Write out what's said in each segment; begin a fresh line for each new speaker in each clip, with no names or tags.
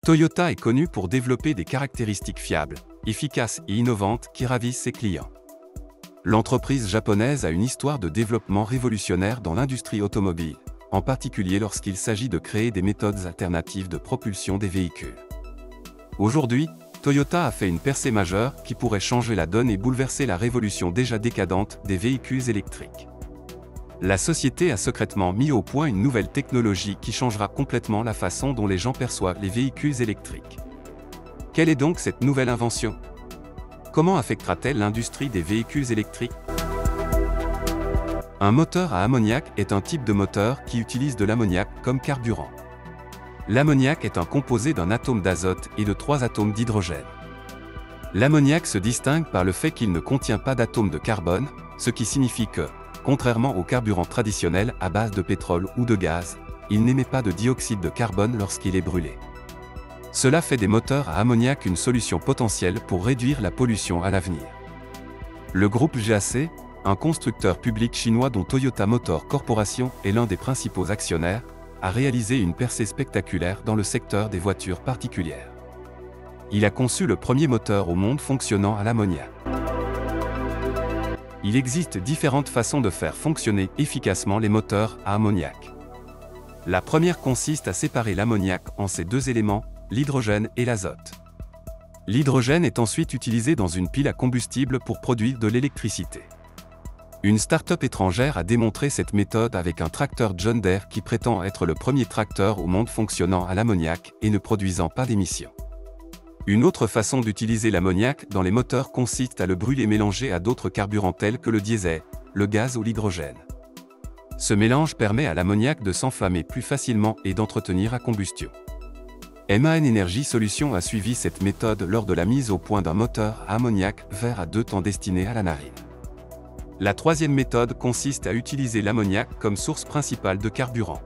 Toyota est connu pour développer des caractéristiques fiables, efficaces et innovantes qui ravissent ses clients. L'entreprise japonaise a une histoire de développement révolutionnaire dans l'industrie automobile, en particulier lorsqu'il s'agit de créer des méthodes alternatives de propulsion des véhicules. Aujourd'hui, Toyota a fait une percée majeure qui pourrait changer la donne et bouleverser la révolution déjà décadente des véhicules électriques. La société a secrètement mis au point une nouvelle technologie qui changera complètement la façon dont les gens perçoivent les véhicules électriques. Quelle est donc cette nouvelle invention? Comment affectera-t-elle l'industrie des véhicules électriques? Un moteur à ammoniac est un type de moteur qui utilise de l'ammoniac comme carburant. L'ammoniac est un composé d'un atome d'azote et de 3 atomes d'hydrogène. L'ammoniac se distingue par le fait qu'il ne contient pas d'atome de carbone, ce qui signifie que, contrairement au carburant traditionnel à base de pétrole ou de gaz, il n'émet pas de dioxyde de carbone lorsqu'il est brûlé. Cela fait des moteurs à ammoniac une solution potentielle pour réduire la pollution à l'avenir. Le groupe GAC, un constructeur public chinois dont Toyota Motor Corporation est l'un des principaux actionnaires, a réalisé une percée spectaculaire dans le secteur des voitures particulières. Il a conçu le premier moteur au monde fonctionnant à l'ammoniac. Il existe différentes façons de faire fonctionner efficacement les moteurs à ammoniac. La première consiste à séparer l'ammoniac en ses 2 éléments, l'hydrogène et l'azote. L'hydrogène est ensuite utilisé dans une pile à combustible pour produire de l'électricité. Une start-up étrangère a démontré cette méthode avec un tracteur John Deere qui prétend être le premier tracteur au monde fonctionnant à l'ammoniac et ne produisant pas d'émissions. Une autre façon d'utiliser l'ammoniac dans les moteurs consiste à le brûler mélangé à d'autres carburants tels que le diesel, le gaz ou l'hydrogène. Ce mélange permet à l'ammoniac de s'enflammer plus facilement et d'entretenir à combustion. MAN Energy Solutions a suivi cette méthode lors de la mise au point d'un moteur à ammoniac vert à 2 temps destiné à la narine. La troisième méthode consiste à utiliser l'ammoniac comme source principale de carburant.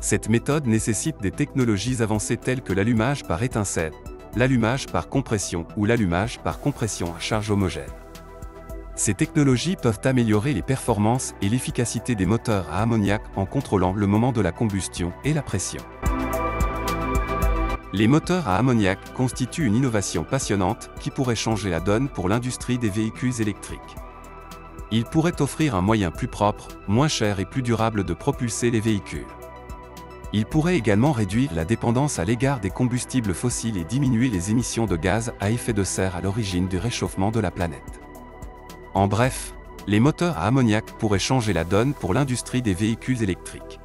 Cette méthode nécessite des technologies avancées telles que l'allumage par étincelle, l'allumage par compression ou l'allumage par compression à charge homogène. Ces technologies peuvent améliorer les performances et l'efficacité des moteurs à ammoniac en contrôlant le moment de la combustion et la pression. Les moteurs à ammoniac constituent une innovation passionnante qui pourrait changer la donne pour l'industrie des véhicules électriques. Ils pourraient offrir un moyen plus propre, moins cher et plus durable de propulser les véhicules. Il pourrait également réduire la dépendance à l'égard des combustibles fossiles et diminuer les émissions de gaz à effet de serre à l'origine du réchauffement de la planète. En bref, les moteurs à ammoniac pourraient changer la donne pour l'industrie des véhicules électriques.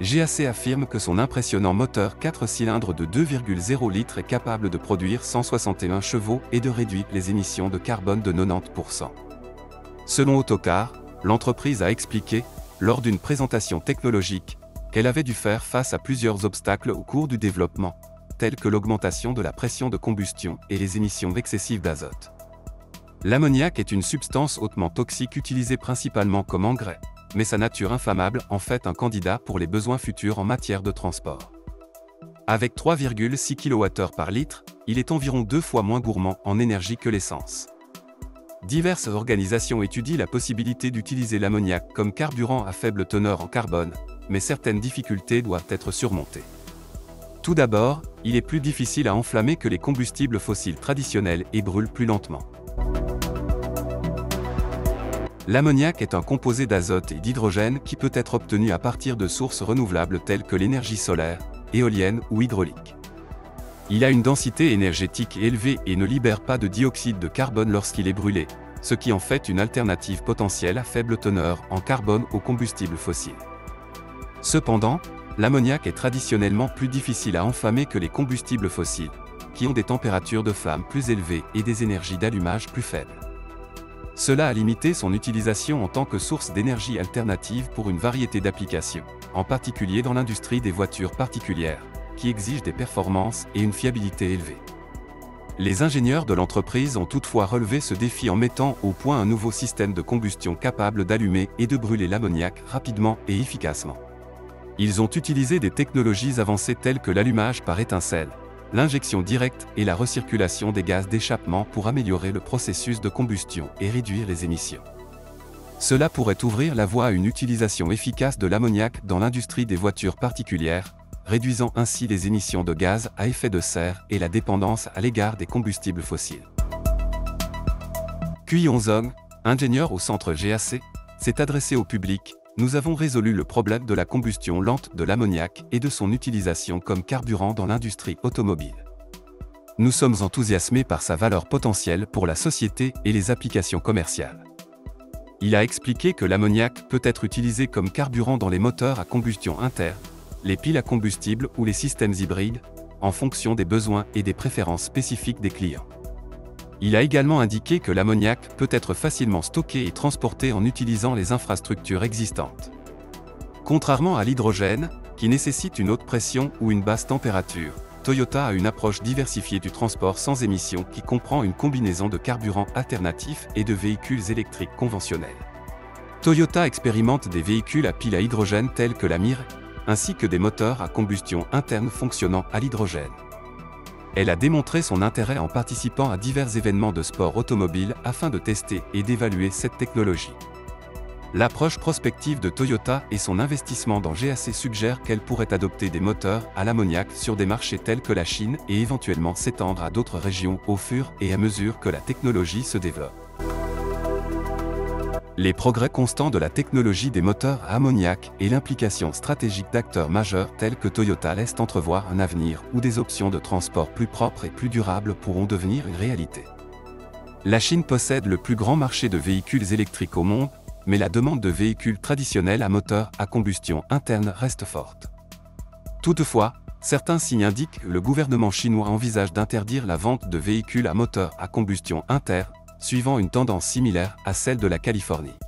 GAC affirme que son impressionnant moteur 4 cylindres de 2,0 litres est capable de produire 161 chevaux et de réduire les émissions de carbone de 90%. Selon Autocar, l'entreprise a expliqué, lors d'une présentation technologique, qu'elle avait dû faire face à plusieurs obstacles au cours du développement, tels que l'augmentation de la pression de combustion et les émissions excessives d'azote. L'ammoniac est une substance hautement toxique utilisée principalement comme engrais, mais sa nature inflammable en fait un candidat pour les besoins futurs en matière de transport. Avec 3,6 kWh par litre, il est environ 2 fois moins gourmand en énergie que l'essence. Diverses organisations étudient la possibilité d'utiliser l'ammoniac comme carburant à faible teneur en carbone, mais certaines difficultés doivent être surmontées. Tout d'abord, il est plus difficile à enflammer que les combustibles fossiles traditionnels et brûle plus lentement. L'ammoniac est un composé d'azote et d'hydrogène qui peut être obtenu à partir de sources renouvelables telles que l'énergie solaire, éolienne ou hydraulique. Il a une densité énergétique élevée et ne libère pas de dioxyde de carbone lorsqu'il est brûlé, ce qui en fait une alternative potentielle à faible teneur en carbone aux combustibles fossiles. Cependant, l'ammoniac est traditionnellement plus difficile à enflammer que les combustibles fossiles, qui ont des températures de flamme plus élevées et des énergies d'allumage plus faibles. Cela a limité son utilisation en tant que source d'énergie alternative pour une variété d'applications, en particulier dans l'industrie des voitures particulières, qui exigent des performances et une fiabilité élevée. Les ingénieurs de l'entreprise ont toutefois relevé ce défi en mettant au point un nouveau système de combustion capable d'allumer et de brûler l'ammoniac rapidement et efficacement. Ils ont utilisé des technologies avancées telles que l'allumage par étincelle, l'injection directe et la recirculation des gaz d'échappement pour améliorer le processus de combustion et réduire les émissions. Cela pourrait ouvrir la voie à une utilisation efficace de l'ammoniac dans l'industrie des voitures particulières, réduisant ainsi les émissions de gaz à effet de serre et la dépendance à l'égard des combustibles fossiles. Cui Hongzong, ingénieur au centre GAC, s'est adressé au public. Nous avons résolu le problème de la combustion lente de l'ammoniac et de son utilisation comme carburant dans l'industrie automobile. Nous sommes enthousiasmés par sa valeur potentielle pour la société et les applications commerciales. Il a expliqué que l'ammoniac peut être utilisé comme carburant dans les moteurs à combustion interne, les piles à combustible ou les systèmes hybrides, en fonction des besoins et des préférences spécifiques des clients. Il a également indiqué que l'ammoniac peut être facilement stocké et transporté en utilisant les infrastructures existantes. Contrairement à l'hydrogène, qui nécessite une haute pression ou une basse température, Toyota a une approche diversifiée du transport sans émission qui comprend une combinaison de carburants alternatifs et de véhicules électriques conventionnels. Toyota expérimente des véhicules à pile à hydrogène tels que la Mirai, ainsi que des moteurs à combustion interne fonctionnant à l'hydrogène. Elle a démontré son intérêt en participant à divers événements de sport automobile afin de tester et d'évaluer cette technologie. L'approche prospective de Toyota et son investissement dans GAC suggèrent qu'elle pourrait adopter des moteurs à l'ammoniac sur des marchés tels que la Chine et éventuellement s'étendre à d'autres régions au fur et à mesure que la technologie se développe. Les progrès constants de la technologie des moteurs à ammoniac et l'implication stratégique d'acteurs majeurs tels que Toyota laissent entrevoir un avenir où des options de transport plus propres et plus durables pourront devenir une réalité. La Chine possède le plus grand marché de véhicules électriques au monde, mais la demande de véhicules traditionnels à moteur à combustion interne reste forte. Toutefois, certains signes indiquent que le gouvernement chinois envisage d'interdire la vente de véhicules à moteur à combustion interne, suivant une tendance similaire à celle de la Californie.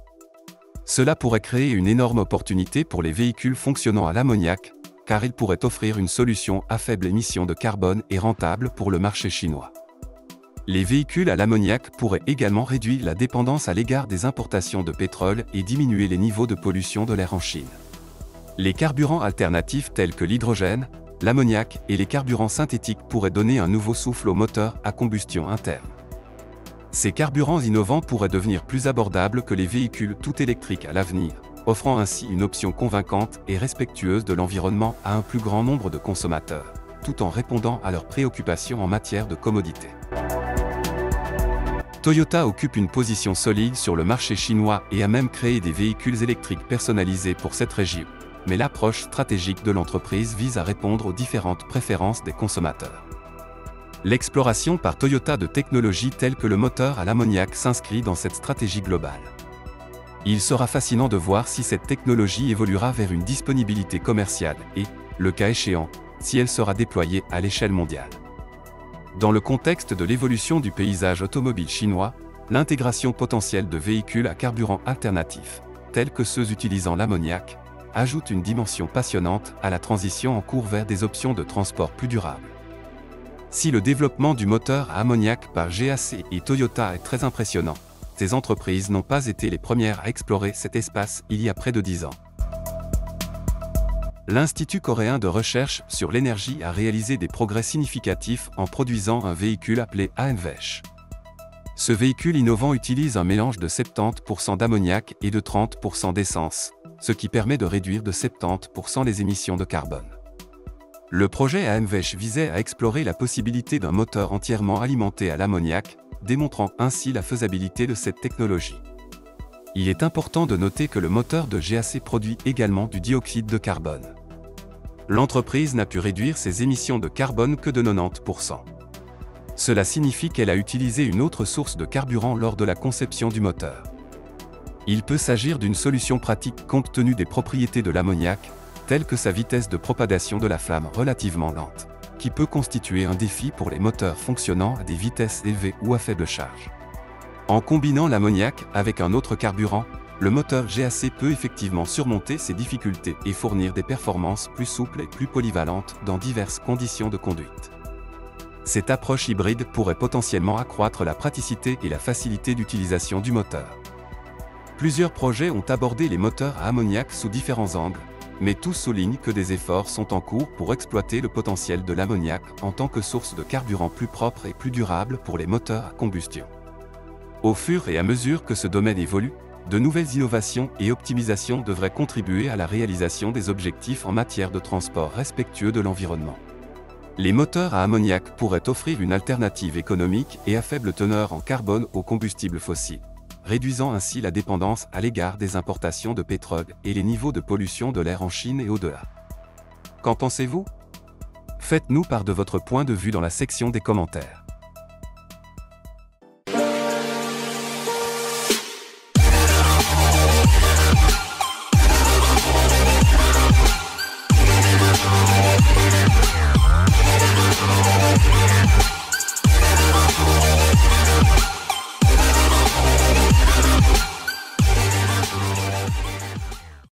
Cela pourrait créer une énorme opportunité pour les véhicules fonctionnant à l'ammoniac, car il pourrait offrir une solution à faible émission de carbone et rentable pour le marché chinois. Les véhicules à l'ammoniac pourraient également réduire la dépendance à l'égard des importations de pétrole et diminuer les niveaux de pollution de l'air en Chine. Les carburants alternatifs tels que l'hydrogène, l'ammoniac et les carburants synthétiques pourraient donner un nouveau souffle aux moteurs à combustion interne. Ces carburants innovants pourraient devenir plus abordables que les véhicules tout électriques à l'avenir, offrant ainsi une option convaincante et respectueuse de l'environnement à un plus grand nombre de consommateurs, tout en répondant à leurs préoccupations en matière de commodité. Toyota occupe une position solide sur le marché chinois et a même créé des véhicules électriques personnalisés pour cette région, mais l'approche stratégique de l'entreprise vise à répondre aux différentes préférences des consommateurs. L'exploration par Toyota de technologies telles que le moteur à l'ammoniac s'inscrit dans cette stratégie globale. Il sera fascinant de voir si cette technologie évoluera vers une disponibilité commerciale et, le cas échéant, si elle sera déployée à l'échelle mondiale. Dans le contexte de l'évolution du paysage automobile chinois, l'intégration potentielle de véhicules à carburant alternatif, tels que ceux utilisant l'ammoniac, ajoute une dimension passionnante à la transition en cours vers des options de transport plus durables. Si le développement du moteur à ammoniac par GAC et Toyota est très impressionnant, ces entreprises n'ont pas été les premières à explorer cet espace il y a près de 10 ans. L'Institut coréen de recherche sur l'énergie a réalisé des progrès significatifs en produisant un véhicule appelé AMVESH. Ce véhicule innovant utilise un mélange de 70% d'ammoniac et de 30% d'essence, ce qui permet de réduire de 70% les émissions de carbone. Le projet AMVESH visait à explorer la possibilité d'un moteur entièrement alimenté à l'ammoniac, démontrant ainsi la faisabilité de cette technologie. Il est important de noter que le moteur de GAC produit également du dioxyde de carbone. L'entreprise n'a pu réduire ses émissions de carbone que de 90%. Cela signifie qu'elle a utilisé une autre source de carburant lors de la conception du moteur. Il peut s'agir d'une solution pratique compte tenu des propriétés de l'ammoniac, telles que sa vitesse de propagation de la flamme relativement lente, qui peut constituer un défi pour les moteurs fonctionnant à des vitesses élevées ou à faible charge. En combinant l'ammoniac avec un autre carburant, le moteur GAC peut effectivement surmonter ces difficultés et fournir des performances plus souples et plus polyvalentes dans diverses conditions de conduite. Cette approche hybride pourrait potentiellement accroître la praticité et la facilité d'utilisation du moteur. Plusieurs projets ont abordé les moteurs à ammoniac sous différents angles, mais tous soulignent que des efforts sont en cours pour exploiter le potentiel de l'ammoniac en tant que source de carburant plus propre et plus durable pour les moteurs à combustion. Au fur et à mesure que ce domaine évolue, de nouvelles innovations et optimisations devraient contribuer à la réalisation des objectifs en matière de transport respectueux de l'environnement. Les moteurs à ammoniac pourraient offrir une alternative économique et à faible teneur en carbone aux combustibles fossiles, réduisant ainsi la dépendance à l'égard des importations de pétrole et les niveaux de pollution de l'air en Chine et au-delà. Qu'en pensez-vous? Faites-nous part de votre point de vue dans la section des commentaires.